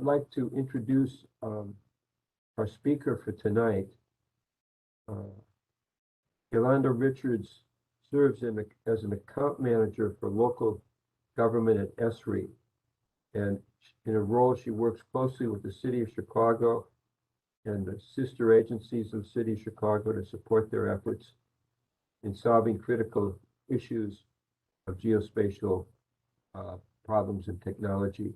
like to introduce our speaker for tonight. Yolanda Richards serves as an account manager for local government at Esri. And in a role, she works closely with the City of Chicago and the sister agencies of the City of Chicago to support their efforts in solving critical issues of geospatial problems and technology.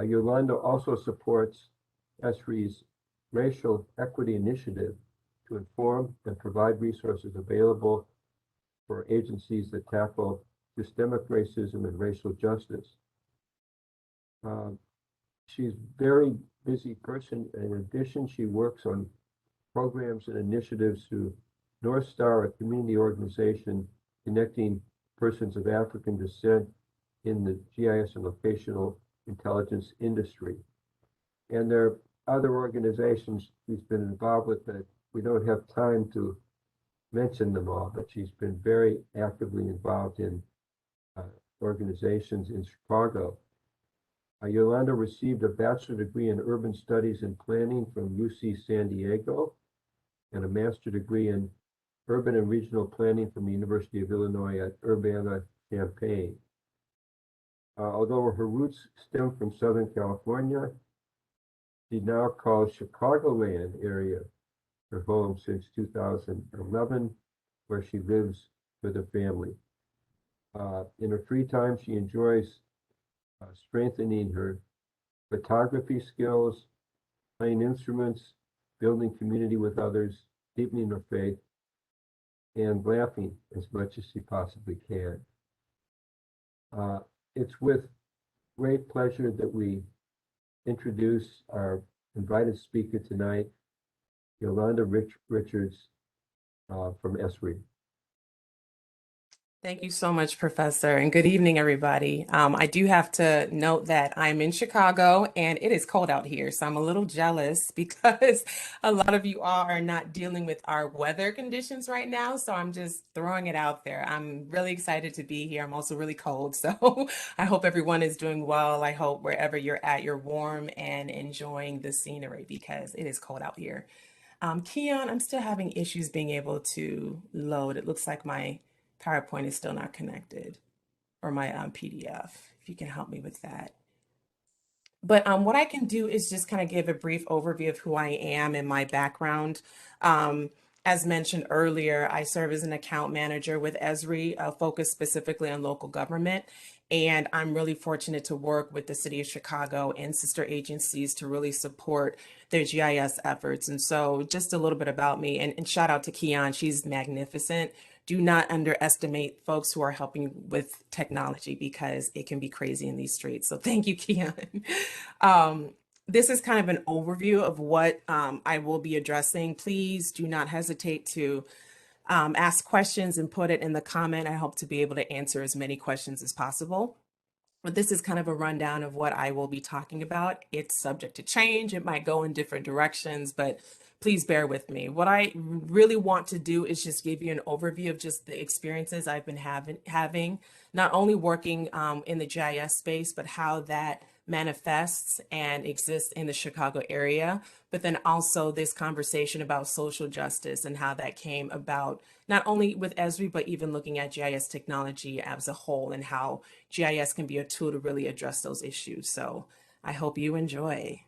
Yolanda also supports Esri's Racial Equity Initiative to inform and provide resources available for agencies that tackle systemic racism and racial justice. She's a very busy person. In addition, she works on programs and initiatives through North Star, a community organization connecting persons of African descent in the GIS and locational intelligence industry. And there are other organizations she's been involved with that we don't have time to mention them all, but she's been very actively involved in organizations in Chicago. Yolanda received a bachelor's degree in urban studies and planning from UC San Diego and a master's degree in urban and regional planning from the University of Illinois at Urbana-Champaign. Although her roots stem from Southern California, she now calls Chicagoland area her home since 2011, where she lives with her family. In her free time, she enjoys strengthening her photography skills, playing instruments, building community with others, deepening her faith, and laughing as much as she possibly can. It's with great pleasure that we introduce our invited speaker tonight, Yolanda Richards from Esri. Thank you so much, Professor, and good evening, everybody. I do have to note that I'm in Chicago and it is cold out here, so I'm a little jealous because a lot of you all are not dealing with our weather conditions right now, so I'm just throwing it out there. I'm really excited to be here. I'm also really cold, so I hope everyone is doing well. I hope wherever you're at, you're warm and enjoying the scenery because it is cold out here. Keon, I'm still having issues being able to load. It looks like my PowerPoint is still not connected, or my PDF, if you can help me with that. But what I can do is just kind of give a brief overview of who I am and my background. As mentioned earlier, I serve as an account manager with Esri, focused specifically on local government. And I'm really fortunate to work with the City of Chicago and sister agencies to really support their GIS efforts. And so just a little bit about me, and shout out to Keon, she's magnificent. Do not underestimate folks who are helping with technology because it can be crazy in these streets. So thank you, Keon. This is kind of an overview of what I will be addressing. Please do not hesitate to ask questions and put it in the comment. I hope to be able to answer as many questions as possible. But this is kind of a rundown of what I will be talking about. It's subject to change. It might go in different directions, but please bear with me. What I really want to do is just give you an overview of just the experiences I've been having, not only working in the GIS space, but how that manifests and exists in the Chicago area, but then also this conversation about social justice and how that came about, not only with Esri, but even looking at GIS technology as a whole and how GIS can be a tool to really address those issues. So I hope you enjoy.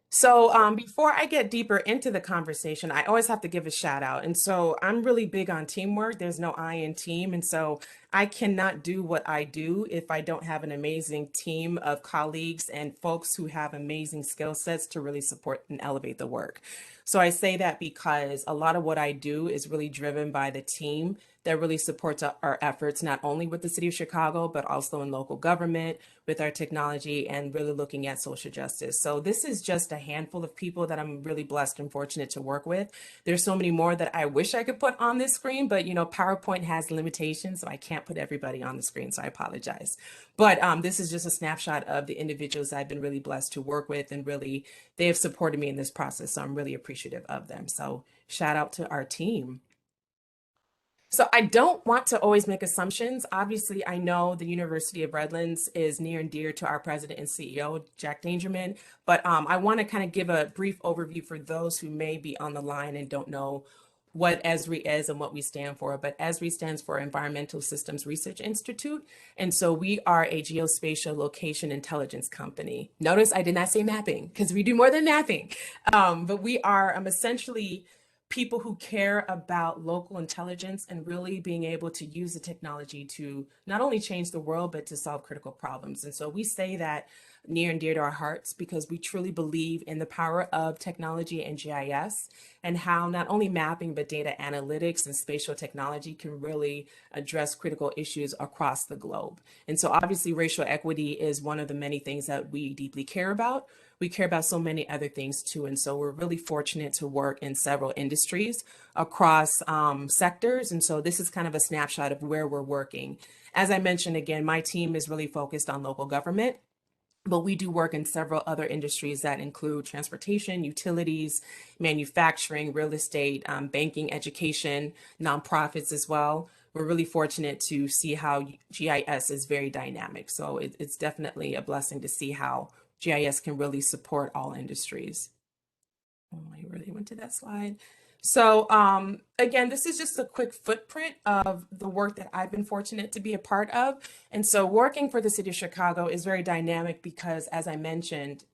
So before I get deeper into the conversation, I always have to give a shout out. And so I'm really big on teamwork. There's no I in team. And so I cannot do what I do if I don't have an amazing team of colleagues and folks who have amazing skill sets to really support and elevate the work. So I say that because a lot of what I do is really driven by the team that really supports our efforts, not only with the City of Chicago, but also in local government, with our technology, and really looking at social justice. So this is just a handful of people that I'm really blessed and fortunate to work with. There's so many more that I wish I could put on this screen, but PowerPoint has limitations, so I can't put everybody on the screen, so I apologize. But this is just a snapshot of the individuals I've been really blessed to work with, and really they have supported me in this process, so I'm really appreciative of them. So shout out to our team. So I don't want to always make assumptions. Obviously, I know the University of Redlands is near and dear to our president and CEO, Jack Dangerman, but I want to kind of give a brief overview for those who may be on the line and don't know what Esri is and what we stand for. But Esri stands for Environmental Systems Research Institute. And so we are a geospatial location intelligence company. Notice I did not say mapping because we do more than mapping. But we are essentially people who care about local intelligence and really being able to use the technology to not only change the world, but to solve critical problems. And so we say that near and dear to our hearts because we truly believe in the power of technology and GIS and how not only mapping, but data analytics and spatial technology can really address critical issues across the globe. And so obviously racial equity is one of the many things that we deeply care about. We care about so many other things too. And so we're really fortunate to work in several industries across sectors. And so this is kind of a snapshot of where we're working. As I mentioned, again, my team is really focused on local government, but we do work in several other industries that include transportation, utilities, manufacturing, real estate, banking, education, nonprofits as well. We're really fortunate to see how GIS is very dynamic. So it's definitely a blessing to see how GIS can really support all industries. Oh, I really went to that slide. So again, this is just a quick footprint of the work that I've been fortunate to be a part of. And so working for the city of Chicago is very dynamic because, as I mentioned,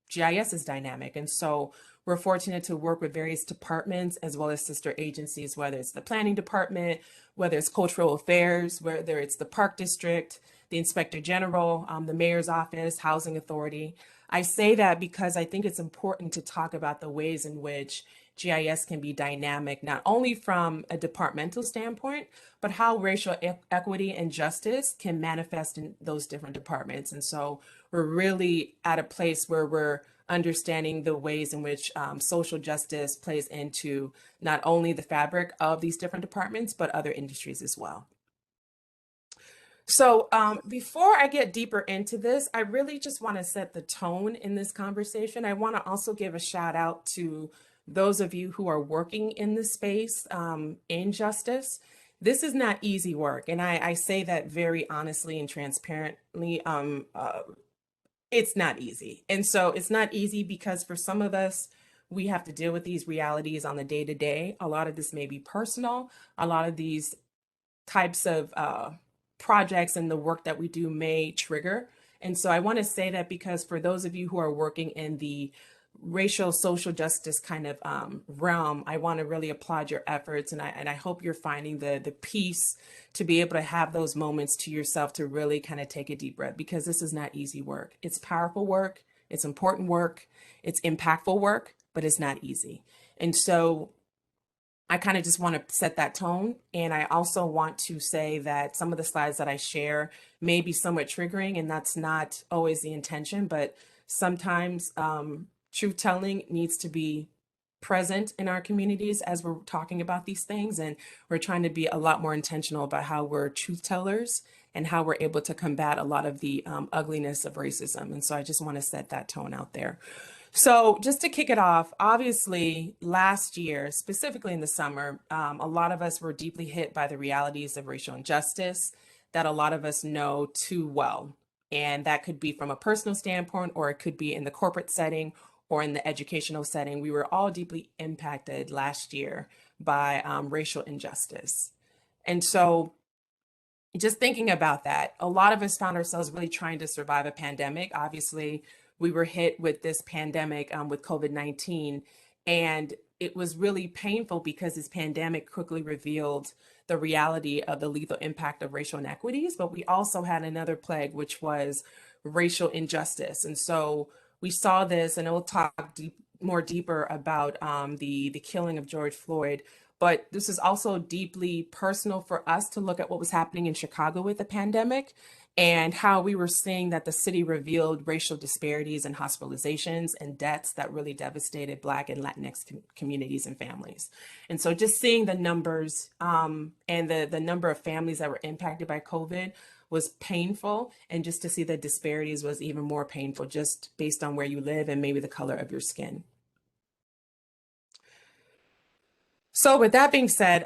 GIS is dynamic. And so we're fortunate to work with various departments as well as sister agencies, whether it's the planning department, whether it's cultural affairs, whether it's the park district, the inspector general, the mayor's office, housing authority. I say that because I think it's important to talk about the ways in which GIS can be dynamic, not only from a departmental standpoint, but how racial equity and justice can manifest in those different departments. And so we're really at a place where we're understanding the ways in which social justice plays into not only the fabric of these different departments, but other industries as well. So before I get deeper into this, I really just want to set the tone in this conversation. I want to also give a shout out to those of you who are working in this space in justice. This is not easy work. And I say that very honestly and transparently. It's not easy. And so it's not easy because for some of us, we have to deal with these realities on the day to day. A lot of this may be personal. A lot of these types of projects and the work that we do may trigger. And so I want to say that because for those of you who are working in the racial social justice kind of realm, I want to really applaud your efforts, and I hope you're finding the peace to be able to have those moments to yourself to really kind of take a deep breath, because this is not easy work. It's powerful work, it's important work, it's impactful work, but it's not easy. And so I kind of just want to set that tone. And I also want to say that some of the slides that I share may be somewhat triggering, and that's not always the intention, but sometimes truth telling needs to be present in our communities as we're talking about these things. And we're trying to be a lot more intentional about how we're truth tellers and how we're able to combat a lot of the ugliness of racism. And so I just want to set that tone out there. So just to kick it off, obviously last year, specifically in the summer, a lot of us were deeply hit by the realities of racial injustice that a lot of us know too well. And that could be from a personal standpoint, or it could be in the corporate setting or in the educational setting. We were all deeply impacted last year by racial injustice. And so just thinking about that, a lot of us found ourselves really trying to survive a pandemic. Obviously, we were hit with this pandemic with COVID-19, and it was really painful because this pandemic quickly revealed the reality of the lethal impact of racial inequities. But we also had another plague, which was racial injustice. And so we saw this, and we'll talk more deeper about the killing of George Floyd. But this is also deeply personal for us to look at what was happening in Chicago with the pandemic and how we were seeing that the city revealed racial disparities in hospitalizations and deaths that really devastated Black and Latinx communities and families. And so just seeing the numbers and the number of families that were impacted by COVID was painful. And just to see the disparities was even more painful, just based on where you live and maybe the color of your skin. So with that being said,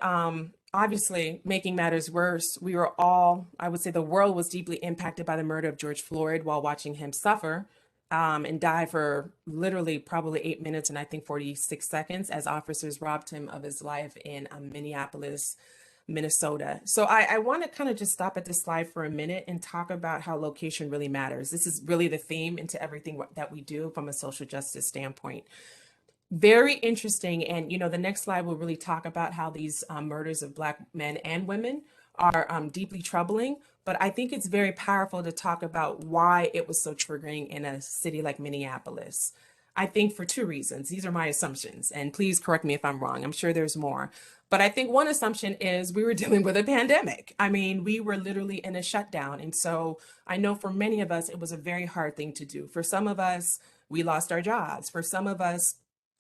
obviously, making matters worse, we were all, I would say the world was deeply impacted by the murder of George Floyd while watching him suffer and die for literally probably 8 minutes and I think 46 seconds as officers robbed him of his life in Minneapolis, Minnesota. So I want to kind of just stop at this slide for a minute and talk about how location really matters. This is really the theme into everything that we do from a social justice standpoint. Very interesting. And, the next slide will really talk about how these murders of Black men and women are deeply troubling. But I think it's very powerful to talk about why it was so triggering in a city like Minneapolis. I think for two reasons. These are my assumptions, and please correct me if I'm wrong. I'm sure there's more. But I think one assumption is we were dealing with a pandemic. I mean, we were literally in a shutdown. And so I know for many of us, it was a very hard thing to do. For some of us, we lost our jobs. For some of us,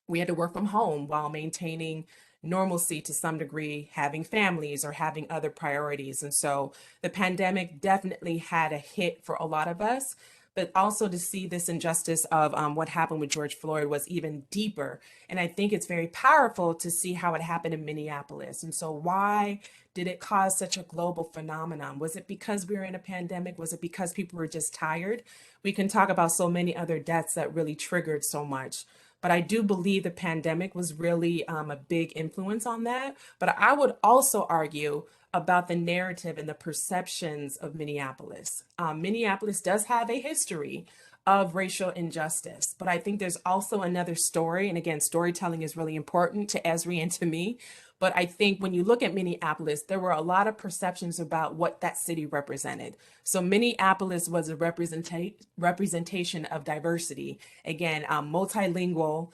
we had to work from home while maintaining normalcy to some degree, having families or having other priorities. And so the pandemic definitely had a hit for a lot of us. But also to see this injustice of what happened with George Floyd was even deeper. And I think it's very powerful to see how it happened in Minneapolis. And so, why did it cause such a global phenomenon? Was it because we were in a pandemic? Was it because people were just tired? We can talk about so many other deaths that really triggered so much. But I do believe the pandemic was really a big influence on that. But I would also argue about the narrative and the perceptions of Minneapolis. Minneapolis does have a history of racial injustice, but I think there's also another story. And again, storytelling is really important to Esri and to me. But I think when you look at Minneapolis, there were a lot of perceptions about what that city represented. So Minneapolis was a representation of diversity. Again, multilingual,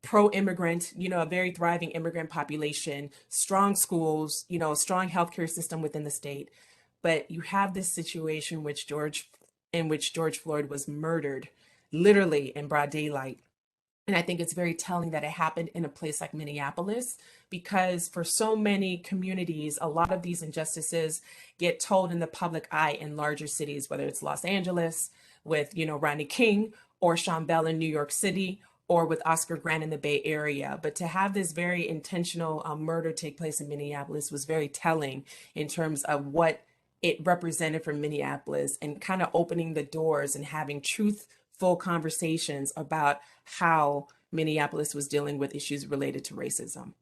pro-immigrant, a very thriving immigrant population, strong schools, strong healthcare system within the state. But you have this situation in which George Floyd was murdered, literally in broad daylight. And I think it's very telling that it happened in a place like Minneapolis, because for so many communities, a lot of these injustices get told in the public eye in larger cities, whether it's Los Angeles with, Rodney King, or Sean Bell in New York City, or with Oscar Grant in the Bay Area. But to have this very intentional murder take place in Minneapolis was very telling in terms of what it represented for Minneapolis and kind of opening the doors and having truthful conversations about how Minneapolis was dealing with issues related to racism.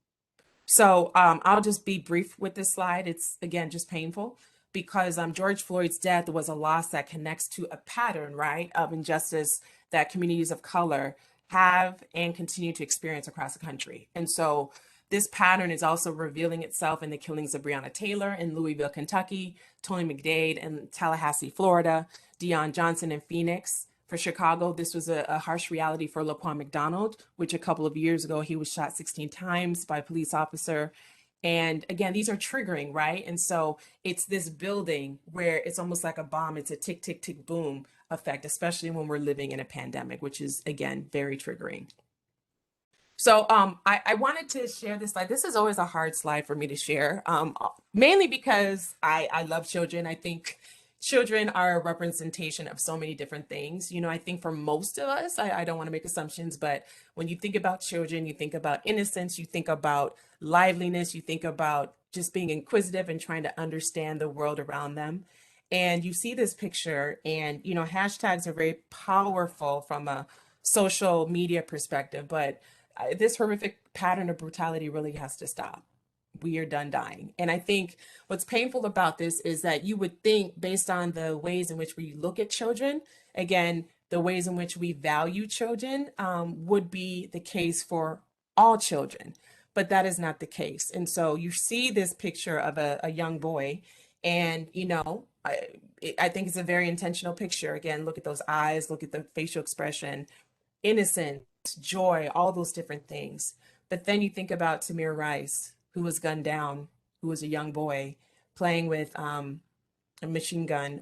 So I'll just be brief with this slide. It's again just painful because George Floyd's death was a loss that connects to a pattern, right, of injustice that communities of color have and continue to experience across the country. And so this pattern is also revealing itself in the killings of Breonna Taylor in Louisville, Kentucky, Tony McDade in Tallahassee, Florida, Deion Johnson in Phoenix. For Chicago, this was a harsh reality for Laquan McDonald, which a couple of years ago, he was shot 16 times by a police officer. And again, these are triggering, right? And so it's this building where it's almost like a bomb. It's a tick, tick, tick, boom effect, especially when we're living in a pandemic, which is, again, very triggering. So I wanted to share this slide. This is always a hard slide for me to share, mainly because I love children. I think children are a representation of so many different things. I think for most of us, I don't want to make assumptions, but when you think about children, you think about innocence, you think about liveliness, you think about just being inquisitive and trying to understand the world around them. And you see this picture, and hashtags are very powerful from a social media perspective, but this horrific pattern of brutality really has to stop. We are done dying. And I think what's painful about this is that you would think, based on the ways in which we look at children, again, the ways in which we value children, would be the case for all children. But that is not the case. And so you see this picture of a young boy, and, I think it's a very intentional picture. Again, look at those eyes, look at the facial expression, innocence, joy, all those different things. But then you think about Tamir Rice, who was gunned down, who was a young boy playing with a machine gun,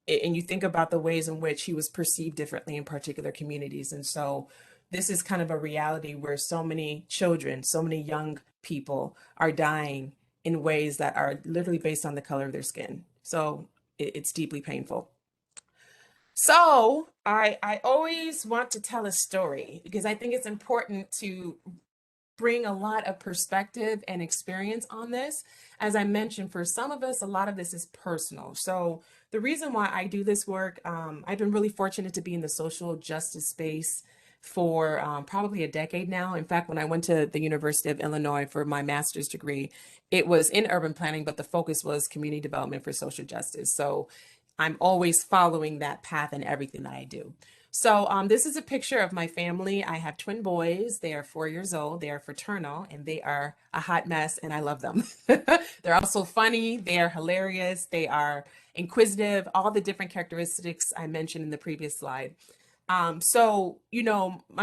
and you think about the ways in which he was perceived differently in particular communities. And so this is kind of a reality where so many children, so many young people are dying in ways that are literally based on the color of their skin. So it's deeply painful. So I always want to tell a story because I think it's important to bring a lot of perspective and experience on this. As I mentioned, for some of us, a lot of this is personal. So the reason why I do this work, I've been really fortunate to be in the social justice space for probably a decade now. In fact, when I went to the University of Illinois for my master's degree, it was in urban planning, but the focus was community development for social justice. So I'm always following that path in everything that I do. So this is a picture of my family. I have twin boys. They are 4 years old. They are fraternal and they are a hot mess and I love them. They're also funny. They are hilarious. They are inquisitive, all the different characteristics I mentioned in the previous slide. My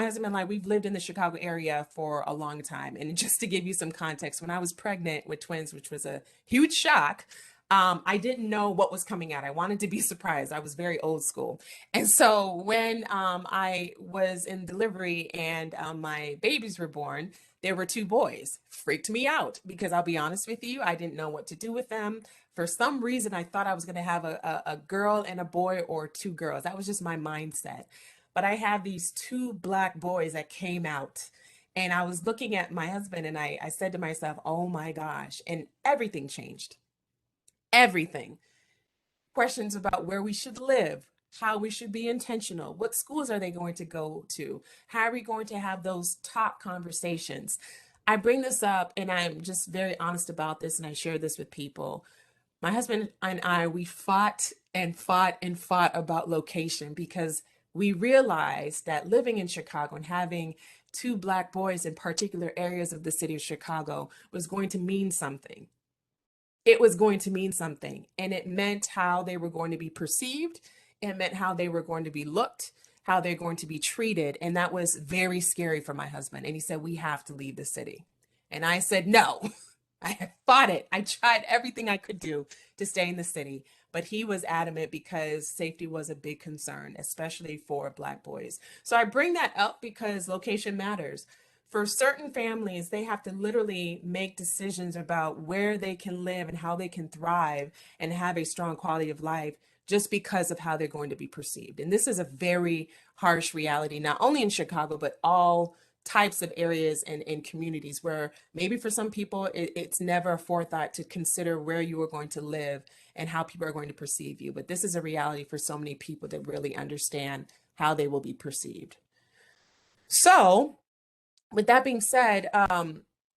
husband and I, we've lived in the Chicago area for a long time. And just to give you some context, when I was pregnant with twins, which was a huge shock, I didn't know what was coming out. I wanted to be surprised. I was very old school. And so when I was in delivery and my babies were born, there were two boys. Freaked me out because I'll be honest with you, I didn't know what to do with them. For some reason, I thought I was going to have a girl and a boy or two girls. That was just my mindset. But I have these two black boys that came out. And I was looking at my husband and I said to myself, oh my gosh. And everything changed. Everything. Questions about where we should live, how we should be intentional, what schools are they going to go to, how are we going to have those top conversations. I bring this up and I'm just very honest about this and I share this with people. My husband and I, we fought and fought and fought about location because we realized that living in Chicago and having two black boys in particular areas of the city of Chicago was going to mean something. It was going to mean something. And it meant how they were going to be perceived. It meant how they were going to be looked, how they're going to be treated. And that was very scary for my husband. And he said, we have to leave the city. And I said, no. I fought it. I tried everything I could do to stay in the city, but he was adamant because safety was a big concern, especially for Black boys. So I bring that up because location matters. For certain families, they have to literally make decisions about where they can live and how they can thrive and have a strong quality of life just because of how they're going to be perceived. And this is a very harsh reality, not only in Chicago, but all types of areas and communities where maybe for some people it's never a forethought to consider where you are going to live and how people are going to perceive you. But this is a reality for so many people that really understand how they will be perceived. So with that being said,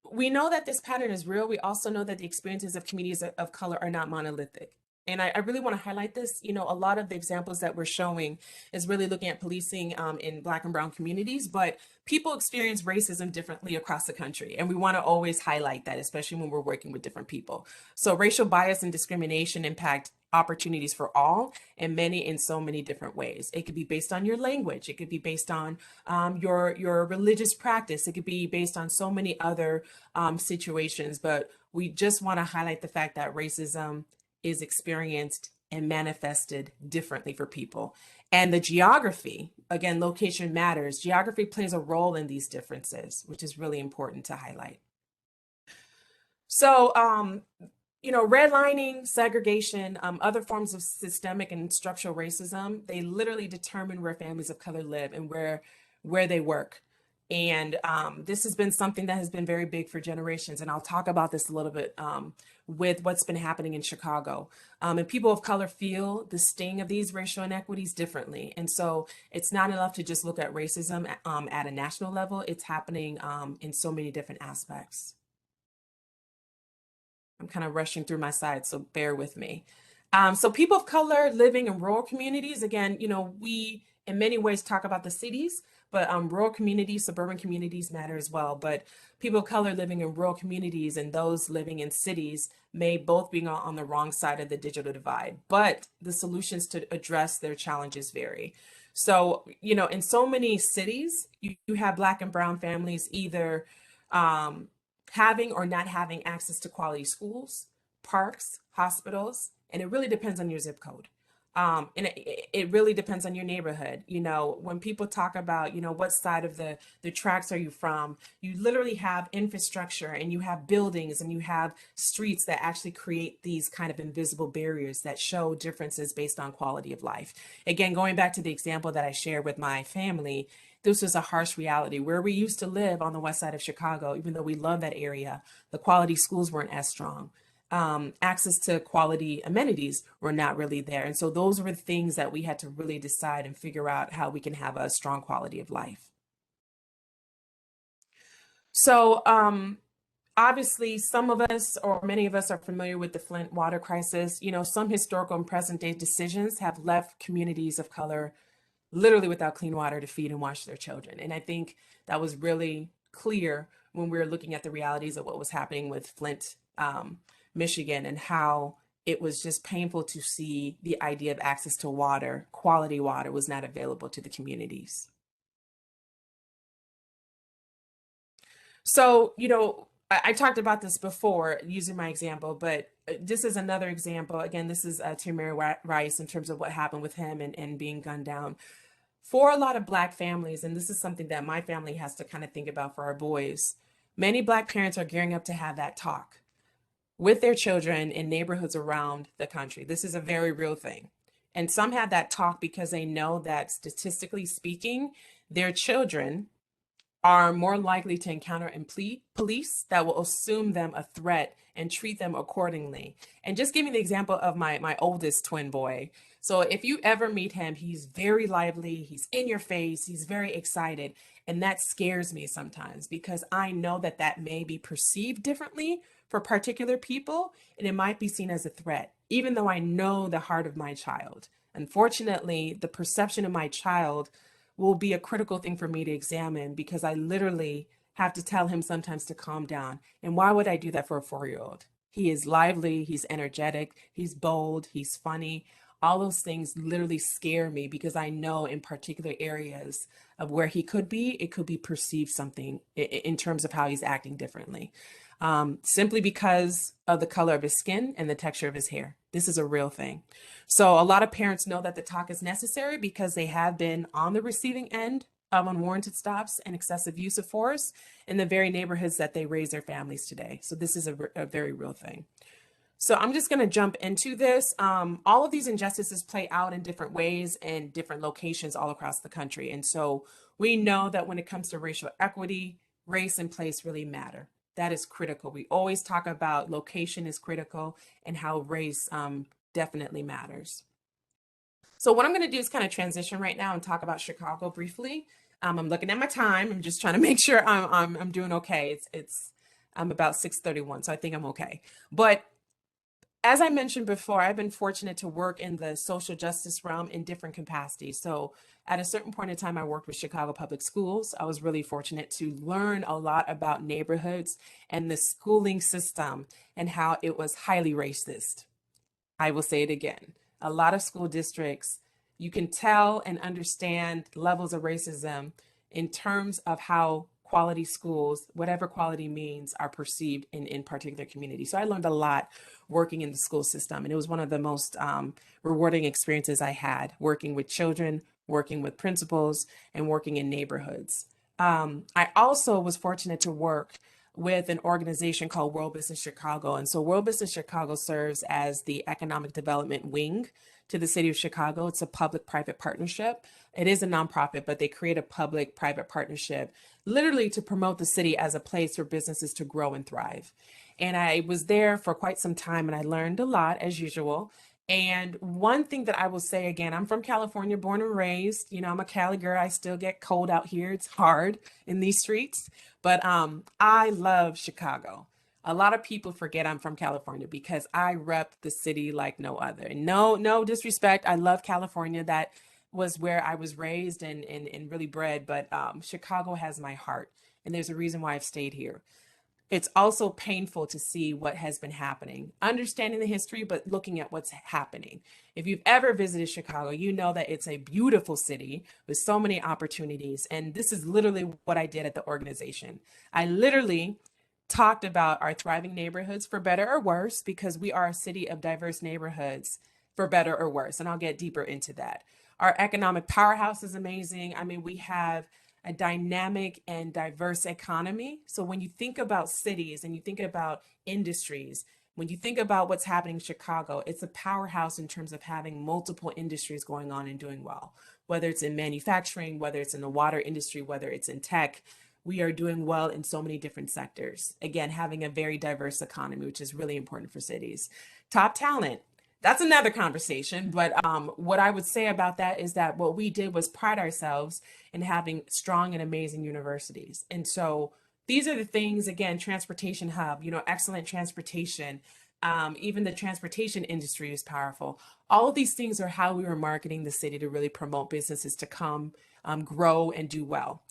we know that this pattern is real. We also know that the experiences of communities of color are not monolithic. And I really want to highlight this. You know, a lot of the examples that we're showing is really looking at policing in Black and Brown communities, but people experience racism differently across the country. And we want to always highlight that, especially when we're working with different people. So racial bias and discrimination impact opportunities for all and many in so many different ways. It could be based on your language. It could be based on your religious practice. It could be based on so many other situations. But we just want to highlight the fact that racism is experienced and manifested differently for people. And the geography, again, location matters. Geography plays a role in these differences, which is really important to highlight. So, redlining, segregation, other forms of systemic and structural racism, they literally determine where families of color live and where they work. And this has been something that has been very big for generations. And I'll talk about this a little bit with what's been happening in Chicago. And people of color feel the sting of these racial inequities differently. And so it's not enough to just look at racism at a national level. It's happening in so many different aspects. I'm kind of rushing through my slides, so bear with me. So people of color living in rural communities, again, we in many ways talk about the cities, but rural communities, suburban communities matter as well. But people of color living in rural communities and those living in cities may both be on the wrong side of the digital divide, but the solutions to address their challenges vary. So, in so many cities, you have Black and Brown families either having or not having access to quality schools, parks, hospitals, and it really depends on your zip code. And it really depends on your neighborhood. You know, when people talk about, you know, what side of the tracks are you from, you literally have infrastructure and you have buildings and you have streets that actually create these kind of invisible barriers that show differences based on quality of life. Again, going back to the example that I shared with my family, this was a harsh reality where we used to live on the west side of Chicago. Even though we love that area, the quality schools weren't as strong. Access to quality amenities were not really there. And so those were the things that we had to really decide and figure out how we can have a strong quality of life. So obviously, some of us or many of us are familiar with the Flint water crisis. You know, some historical and present day decisions have left communities of color literally without clean water to feed and wash their children. And I think that was really clear when we were looking at the realities of what was happening with Flint, Michigan, and how it was just painful to see the idea of access to water, quality water, was not available to the communities. So, you know, I talked about this before using my example, but this is another example. Again, this is Tamir Rice in terms of what happened with him and being gunned down. For a lot of Black families, and this is something that my family has to kind of think about for our boys, many Black parents are gearing up to have that talk with their children in neighborhoods around the country. This is a very real thing. And some have that talk because they know that statistically speaking, their children are more likely to encounter police that will assume them a threat and treat them accordingly. And just giving the example of my oldest twin boy. So if you ever meet him, he's very lively, he's in your face, he's very excited. And that scares me sometimes because I know that that may be perceived differently for particular people, and it might be seen as a threat, even though I know the heart of my child. Unfortunately, the perception of my child will be a critical thing for me to examine because I literally have to tell him sometimes to calm down. And why would I do that for a 4 year old? He is lively, he's energetic, he's bold, he's funny. All those things literally scare me because I know in particular areas of where he could be, it could be perceived something in terms of how he's acting differently. Simply because of the color of his skin and the texture of his hair. This is a real thing. So a lot of parents know that the talk is necessary because they have been on the receiving end of unwarranted stops and excessive use of force in the very neighborhoods that they raise their families today. So this is a very real thing. So I'm just going to jump into this. All of these injustices play out in different ways and different locations all across the country. And so we know that when it comes to racial equity, race and place really matter. That is critical. We always talk about location is critical and how race definitely matters. So what I'm going to do is kind of transition right now and talk about Chicago briefly. I'm looking at my time. I'm just trying to make sure I'm doing okay. I'm about 6:31, so I think I'm okay. But as I mentioned before, I've been fortunate to work in the social justice realm in different capacities. So at a certain point in time, I worked with Chicago Public Schools. I was really fortunate to learn a lot about neighborhoods and the schooling system and how it was highly racist. I will say it again. A lot of school districts, you can tell and understand levels of racism in terms of how quality schools, whatever quality means, are perceived in particular communities. So I learned a lot working in the school system, and it was one of the most rewarding experiences I had working with children, working with principals, and working in neighborhoods. I also was fortunate to work with an organization called World Business Chicago. And so World Business Chicago serves as the economic development wing to the city of Chicago. It's a public-private partnership. It is a nonprofit, but they create a public-private partnership literally to promote the city as a place for businesses to grow and thrive. And I was there for quite some time and I learned a lot as usual. And one thing that I will say again, I'm from California, born and raised. You know, I'm a Cali girl. I still get cold out here. It's hard in these streets. But I love Chicago. A lot of people forget I'm from California because I rep the city like no other. And no disrespect. I love California. That was where I was raised and really bred. But Chicago has my heart. And there's a reason why I've stayed here. It's also painful to see what has been happening, understanding the history, but looking at what's happening. If you've ever visited Chicago, you know that it's a beautiful city with so many opportunities. And this is literally what I did at the organization. I literally talked about our thriving neighborhoods for better or worse, because we are a city of diverse neighborhoods for better or worse. And I'll get deeper into that. Our economic powerhouse is amazing. I mean, we have a dynamic and diverse economy. So when you think about cities and you think about industries, when you think about what's happening in Chicago, it's a powerhouse in terms of having multiple industries going on and doing well, whether it's in manufacturing, whether it's in the water industry, whether it's in tech. We are doing well in so many different sectors. Again, having a very diverse economy, which is really important for cities. Top talent. That's another conversation. But what I would say about that is that what we did was pride ourselves in having strong and amazing universities. And so these are the things, again, transportation hub, excellent transportation. Even the transportation industry is powerful. All of these things are how we were marketing the city to really promote businesses to come, grow, and do well.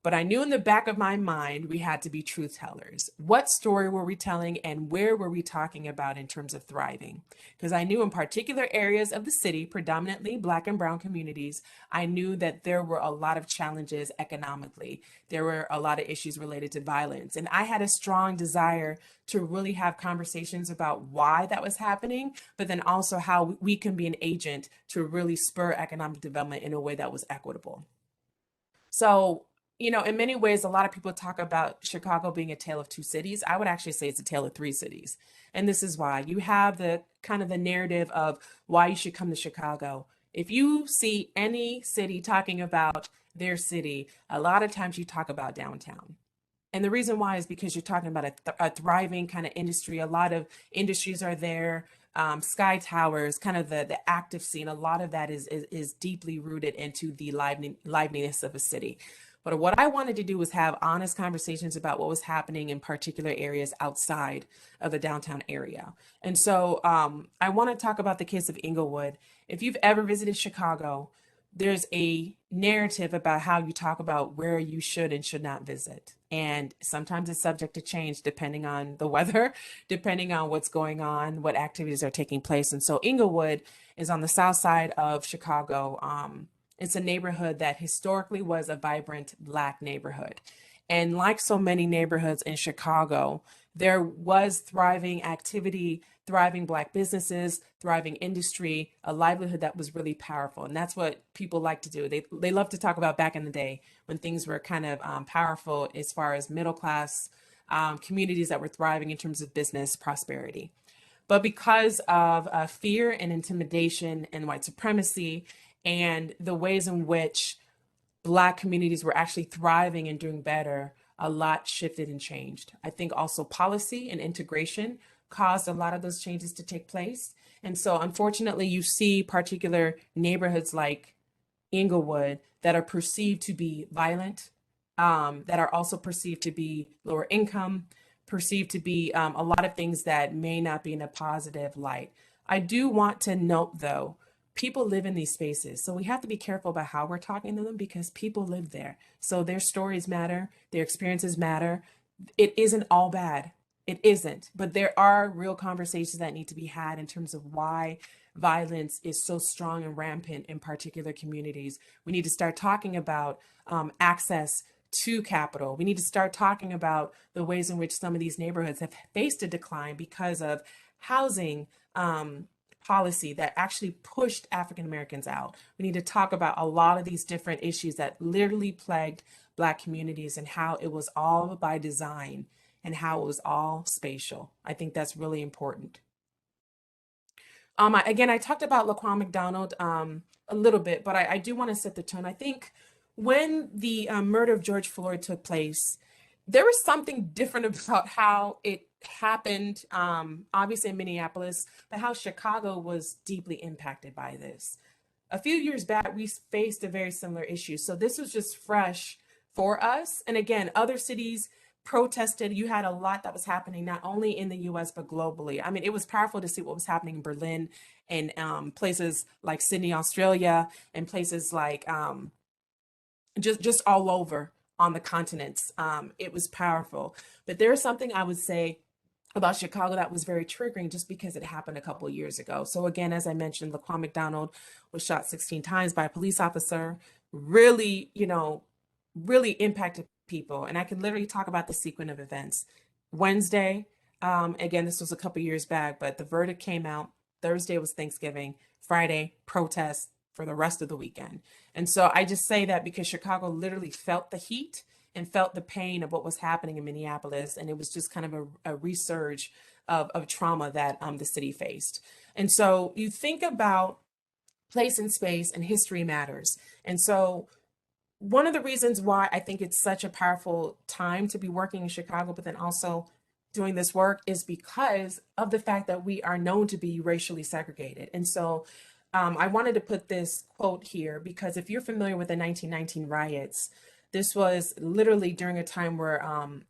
But I knew in the back of my mind we had to be truth tellers. What story were we telling and where were we talking about in terms of thriving? Because I knew in particular areas of the city, predominantly Black and Brown communities, I knew that there were a lot of challenges economically. There were a lot of issues related to violence. And I had a strong desire to really have conversations about why that was happening, but then also how we can be an agent to really spur economic development in a way that was equitable. So, in many ways, a lot of people talk about Chicago being a tale of two cities. I would actually say it's a tale of three cities. And this is why you have the kind of the narrative of why you should come to Chicago. If you see any city talking about their city, a lot of times you talk about downtown. And the reason why is because you're talking about a thriving kind of industry. A lot of industries are there. Sky Towers, kind of the active scene. A lot of that is deeply rooted into the liveliness of a city. But what I wanted to do was have honest conversations about what was happening in particular areas outside of the downtown area. And so I want to talk about the case of Inglewood. If you've ever visited Chicago, there's a narrative about how you talk about where you should and should not visit. And sometimes it's subject to change depending on the weather, depending on what's going on, what activities are taking place. And so Inglewood is on the south side of Chicago. It's a neighborhood that historically was a vibrant Black neighborhood. And like so many neighborhoods in Chicago, there was thriving activity, thriving Black businesses, thriving industry, a livelihood that was really powerful. And that's what people like to do. They love to talk about back in the day when things were kind of powerful as far as middle class communities that were thriving in terms of business prosperity. But because of fear and intimidation and white supremacy and the ways in which Black communities were actually thriving and doing better, a lot shifted and changed. I think also policy and integration caused a lot of those changes to take place. And so unfortunately, you see particular neighborhoods like Inglewood that are perceived to be violent, that are also perceived to be lower income, perceived to be a lot of things that may not be in a positive light. I do want to note, though, people live in these spaces. So we have to be careful about how we're talking to them because people live there. So their stories matter, their experiences matter. It isn't all bad. It isn't. But there are real conversations that need to be had in terms of why violence is so strong and rampant in particular communities. We need to start talking about access to capital. We need to start talking about the ways in which some of these neighborhoods have faced a decline because of housing policy that actually pushed African Americans out. We need to talk about a lot of these different issues that literally plagued Black communities and how it was all by design and how it was all spatial. I think that's really important. I talked about Laquan McDonald a little bit, but I do want to set the tone. I think when the murder of George Floyd took place, there was something different about how it happened, obviously in Minneapolis, but how Chicago was deeply impacted by this. A few years back, we faced a very similar issue. So this was just fresh for us. And again, other cities protested. You had a lot that was happening, not only in the US, but globally. I mean, it was powerful to see what was happening in Berlin and places like Sydney, Australia, and places like just all over on the continents. It was powerful. But there is something I would say about Chicago that was very triggering just because it happened a couple of years ago. So again, as I mentioned, Laquan McDonald was shot 16 times by a police officer, really, really impacted people. And I can literally talk about the sequence of events. Wednesday, again, this was a couple of years back, but the verdict came out. Thursday was Thanksgiving, Friday, protests for the rest of the weekend. And so I just say that because Chicago literally felt the heat and felt the pain of what was happening in Minneapolis. And it was just kind of a resurge of trauma that the city faced. And so you think about place and space and history matters. And so one of the reasons why I think it's such a powerful time to be working in Chicago, but then also doing this work is because of the fact that we are known to be racially segregated. And so I wanted to put this quote here because if you're familiar with the 1919 riots, this was literally during a time where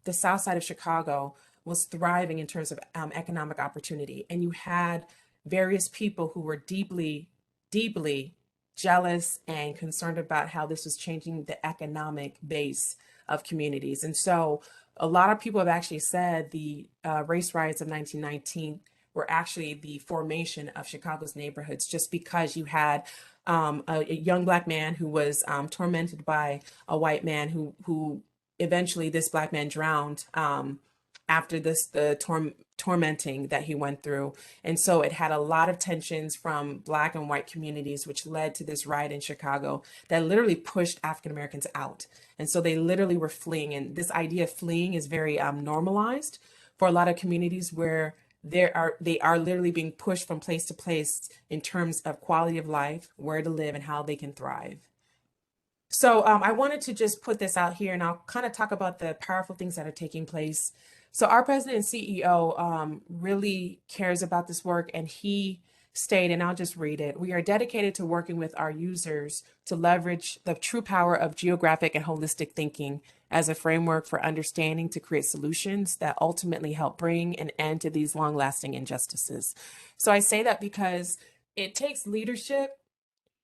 the South Side of Chicago was thriving in terms of economic opportunity. And you had various people who were deeply, deeply jealous and concerned about how this was changing the economic base of communities. And so a lot of people have actually said the race riots of 1919 were actually the formation of Chicago's neighborhoods, just because you had a young Black man who was tormented by a white man who eventually this Black man drowned after the tormenting that he went through. And so it had a lot of tensions from Black and white communities, which led to this riot in Chicago that literally pushed African Americans out. And so they literally were fleeing. And this idea of fleeing is very normalized for a lot of communities where they are literally being pushed from place to place in terms of quality of life, where to live, and how they can thrive. So I wanted to just put this out here and I'll kind of talk about the powerful things that are taking place. So our president and CEO really cares about this work, and he stated, and I'll just read it: "We are dedicated to working with our users to leverage the true power of geographic and holistic thinking as a framework for understanding to create solutions that ultimately help bring an end to these long-lasting injustices." So I say that because it takes leadership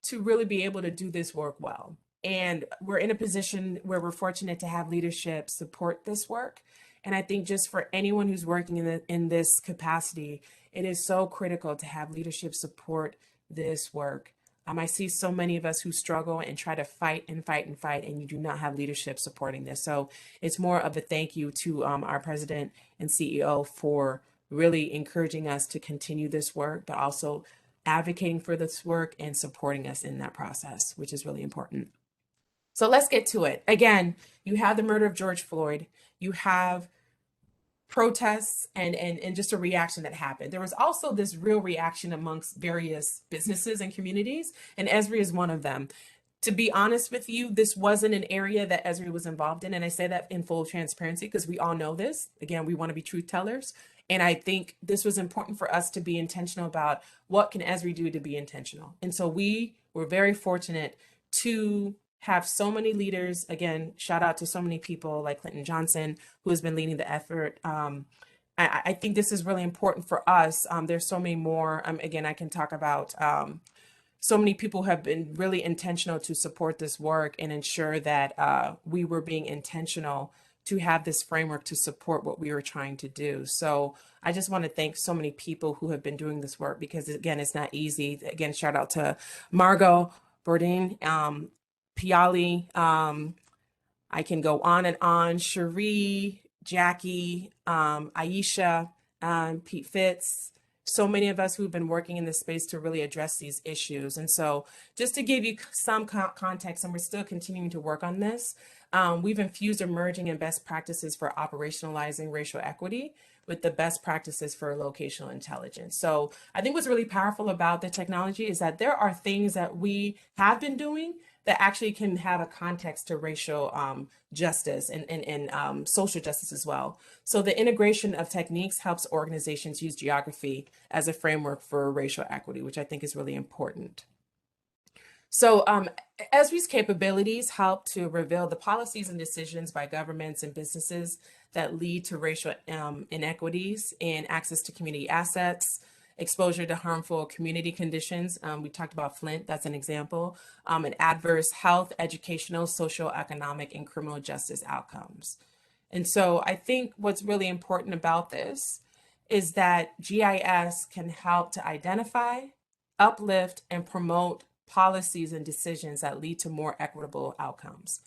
to really be able to do this work well. And we're in a position where we're fortunate to have leadership support this work. And I think just for anyone who's working in this capacity, it is so critical to have leadership support this work. I see so many of us who struggle and try to fight and fight and fight, and you do not have leadership supporting this. So it's more of a thank you to our president and CEO for really encouraging us to continue this work, but also advocating for this work and supporting us in that process, which is really important. So let's get to it. Again, you have the murder of George Floyd, you have protests and just a reaction that happened. There was also this real reaction amongst various businesses and communities, and Esri is one of them. To be honest with you, this wasn't an area that Esri was involved in, and I say that in full transparency because we all know this. Again, we want to be truth tellers, and I think this was important for us to be intentional about what can Esri do to be intentional. And so we were very fortunate to have so many leaders. Again, shout out to so many people like Clinton Johnson, who has been leading the effort. I think this is really important for us. There's so many more. Again, I can talk about so many people have been really intentional to support this work and ensure that we were being intentional to have this framework to support what we were trying to do. So I just want to thank so many people who have been doing this work because, again, it's not easy. Again, shout out to Margot Bourdin, Piali, I can go on and on, Cherie, Jackie, Aisha, Pete Fitz, so many of us who've been working in this space to really address these issues. And so just to give you some context, and we're still continuing to work on this, we've infused emerging and best practices for operationalizing racial equity with the best practices for locational intelligence. So I think what's really powerful about the technology is that there are things that we have been doing that actually can have a context to racial justice and social justice as well. So the integration of techniques helps organizations use geography as a framework for racial equity, which I think is really important. So Esri's capabilities help to reveal the policies and decisions by governments and businesses that lead to racial inequities in access to community assets, exposure to harmful community conditions. We talked about Flint, that's an example, and adverse health, educational, social, economic, and criminal justice outcomes. And so I think what's really important about this is that GIS can help to identify, uplift, and promote policies and decisions that lead to more equitable outcomes.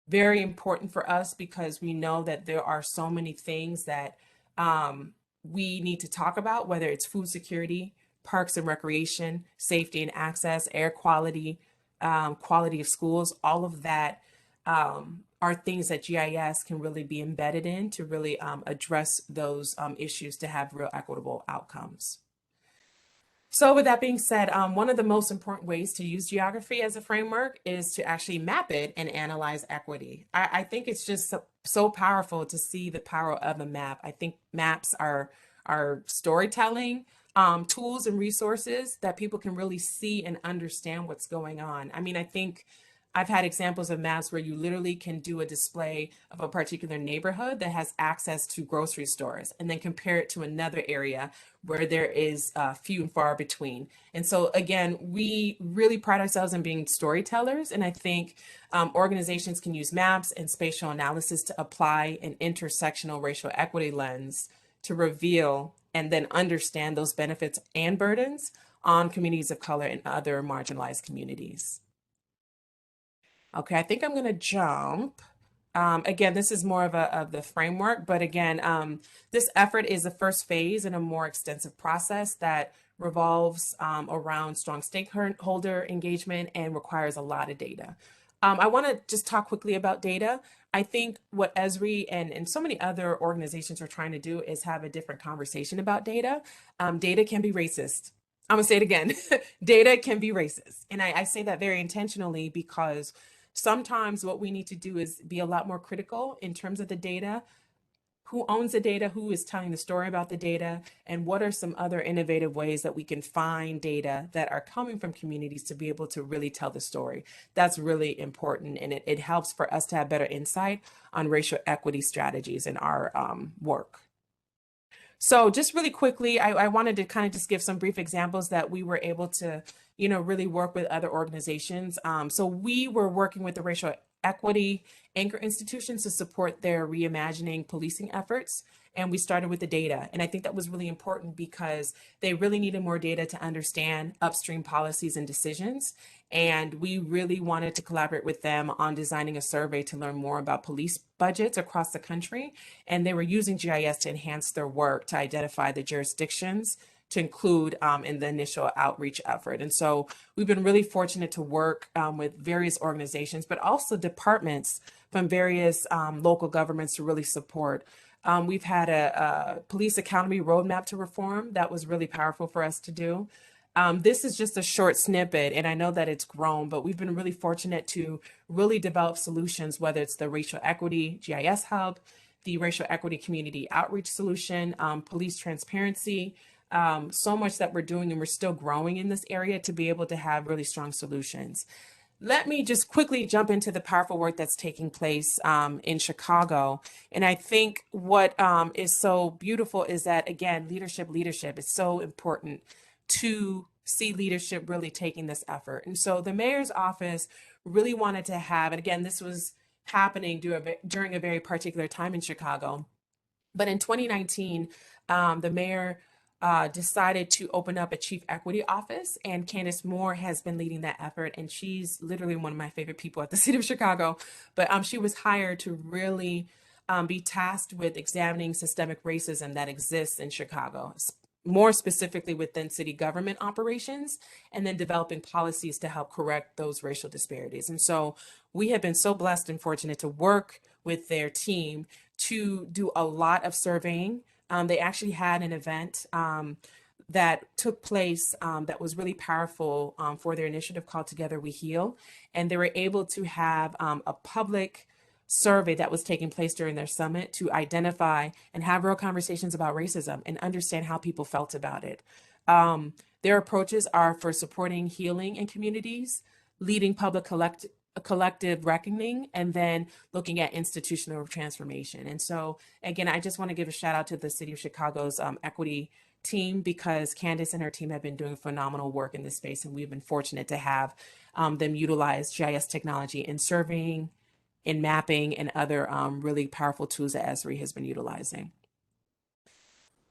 Very important for us because we know that there are so many things that we need to talk about, whether it's food security, parks and recreation, safety and access, air quality, quality of schools, all of that are things that GIS can really be embedded in to really address those issues to have real equitable outcomes. So with that being said, one of the most important ways to use geography as a framework is to actually map it and analyze equity. I think it's just so powerful to see the power of a map. I think maps are storytelling tools and resources that people can really see and understand what's going on. I mean, I think I've had examples of maps where you literally can do a display of a particular neighborhood that has access to grocery stores and then compare it to another area where there is few and far between. And so, again, we really pride ourselves in being storytellers. And I think organizations can use maps and spatial analysis to apply an intersectional racial equity lens to reveal and then understand those benefits and burdens on communities of color and other marginalized communities. Okay, I think I'm going to jump. Again, this is more of the framework, but again, this effort is the first phase in a more extensive process that revolves around strong stakeholder engagement and requires a lot of data. I want to just talk quickly about data. I think what Esri and so many other organizations are trying to do is have a different conversation about data. Data can be racist. I'm gonna say it again. Data can be racist. And I say that very intentionally because sometimes what we need to do is be a lot more critical in terms of the data. Who owns the data? Who is telling the story about the data? And what are some other innovative ways that we can find data that are coming from communities to be able to really tell the story? That's really important. And it helps for us to have better insight on racial equity strategies in our work. So just really quickly, I wanted to kind of just give some brief examples that we were able to, really work with other organizations. So we were working with the racial equity anchor institutions to support their reimagining policing efforts. And we started with the data. And I think that was really important because they really needed more data to understand upstream policies and decisions. And we really wanted to collaborate with them on designing a survey to learn more about police budgets across the country. And they were using GIS to enhance their work to identify the jurisdictions to include in the initial outreach effort. And so we've been really fortunate to work with various organizations, but also departments from various local governments to really support. We've had a police academy roadmap to reform that was really powerful for us to do. This is just a short snippet, and I know that it's grown, but we've been really fortunate to really develop solutions, whether it's the Racial Equity GIS Hub, the Racial Equity Community Outreach Solution, police transparency, so much that we're doing, and we're still growing in this area to be able to have really strong solutions. Let me just quickly jump into the powerful work that's taking place in Chicago. And I think what is so beautiful is that, again, leadership is so important to see leadership really taking this effort. And so the mayor's office really wanted to have, and again, this was happening during a very particular time in Chicago. But in 2019, the mayor decided to open up a chief equity office, and Candace Moore has been leading that effort. And she's literally one of my favorite people at the city of Chicago. But she was hired to really be tasked with examining systemic racism that exists in Chicago, more specifically within city government operations, and then developing policies to help correct those racial disparities. And so we have been so blessed and fortunate to work with their team to do a lot of surveying. They actually had an event that took place that was really powerful for their initiative called Together We Heal. And they were able to have a public survey that was taking place during their summit to identify and have real conversations about racism and understand how people felt about it. Their approaches are for supporting healing in communities, leading public collective reckoning, and then looking at institutional transformation. And so, again, I just want to give a shout out to the City of Chicago's equity team, because Candace and her team have been doing phenomenal work in this space, and we've been fortunate to have them utilize GIS technology in surveying, in mapping, and other really powerful tools that Esri has been utilizing.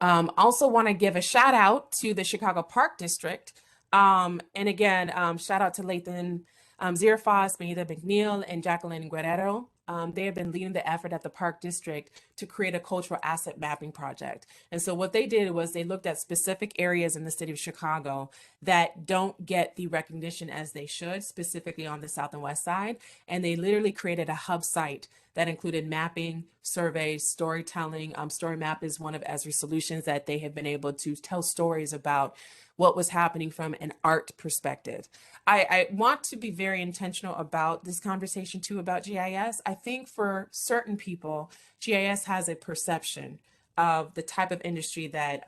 Also want to give a shout out to the Chicago Park District. And again, shout out to Lathan Zierfos, Benita McNeil, and Jacqueline Guerrero they have been leading the effort at the Park District to create a cultural asset mapping project. And so what they did was they looked at specific areas in the city of Chicago that don't get the recognition as they should, specifically on the south and west side. And they literally created a hub site that included mapping, surveys, storytelling. Story Map is one of Esri's solutions that they have been able to tell stories about what was happening from an art perspective. I want to be very intentional about this conversation too about GIS. I think for certain people, GIS has a perception of the type of industry that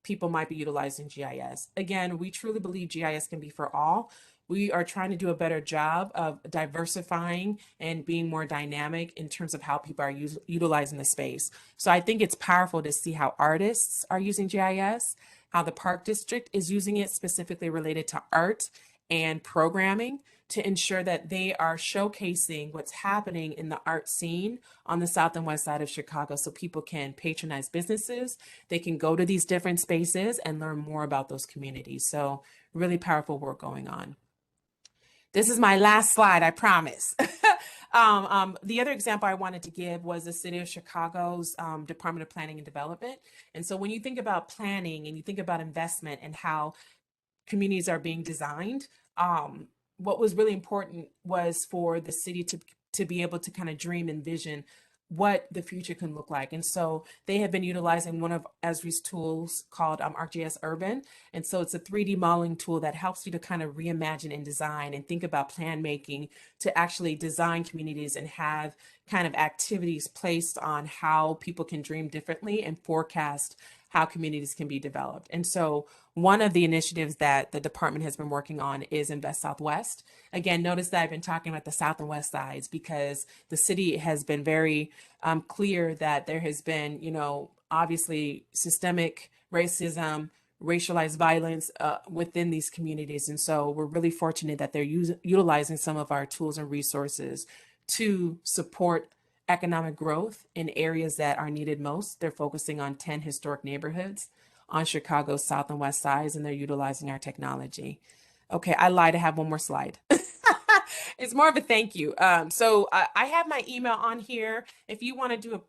people might be utilizing GIS. Again, we truly believe GIS can be for all. We are trying to do a better job of diversifying and being more dynamic in terms of how people are utilizing the space. So I think it's powerful to see how artists are using GIS, how the Park District is using it specifically related to art and programming to ensure that they are showcasing what's happening in the art scene on the south and west side of Chicago so people can patronize businesses. They can go to these different spaces and learn more about those communities. So really powerful work going on. This is my last slide, I promise. The other example I wanted to give was the city of Chicago's Department of Planning and Development. And so when you think about planning and you think about investment and how communities are being designed, what was really important was for the city to be able to kind of dream and vision what the future can look like. And so they have been utilizing one of Esri's tools called ArcGIS Urban. And so it's a 3D modeling tool that helps you to kind of reimagine and design and think about plan making to actually design communities and have kind of activities placed on how people can dream differently and forecast how communities can be developed. And so one of the initiatives that the department has been working on is Invest Southwest. Again, notice that I've been talking about the south and west sides because the city has been very clear that there has been, obviously systemic racism, racialized violence within these communities. And so we're really fortunate that they're utilizing some of our tools and resources to support economic growth in areas that are needed most. They're focusing on 10 historic neighborhoods on Chicago's south and west sides, and they're utilizing our technology. Okay, I lied. I have one more slide. It's more of a thank you. So I have my email on here. If you want to do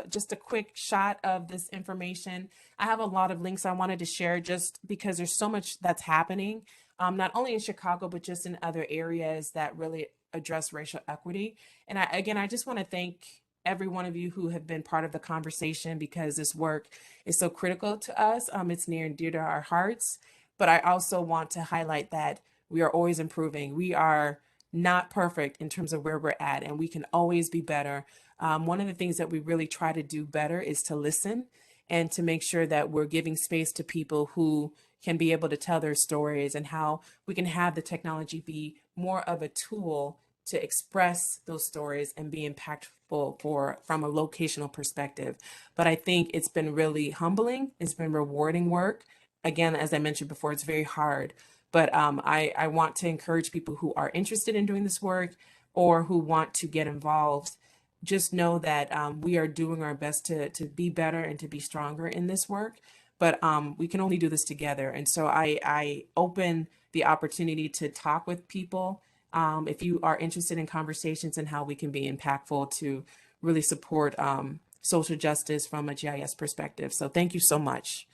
just a quick shot of this information, I have a lot of links I wanted to share just because there's so much that's happening, not only in Chicago, but just in other areas that really address racial equity. And I just want to thank every one of you who have been part of the conversation because this work is so critical to us. It's near and dear to our hearts. But I also want to highlight that we are always improving. We are not perfect in terms of where we're at, and we can always be better. One of the things that we really try to do better is to listen and to make sure that we're giving space to people who can be able to tell their stories and how we can have the technology be more of a tool to express those stories and be impactful from a locational perspective. But I think it's been really humbling. It's been rewarding work. Again, as I mentioned before, it's very hard. But I want to encourage people who are interested in doing this work or who want to get involved. Just know that we are doing our best to be better and to be stronger in this work. But we can only do this together. And so I open the opportunity to talk with people if you are interested in conversations and how we can be impactful to really support social justice from a GIS perspective. So thank you so much.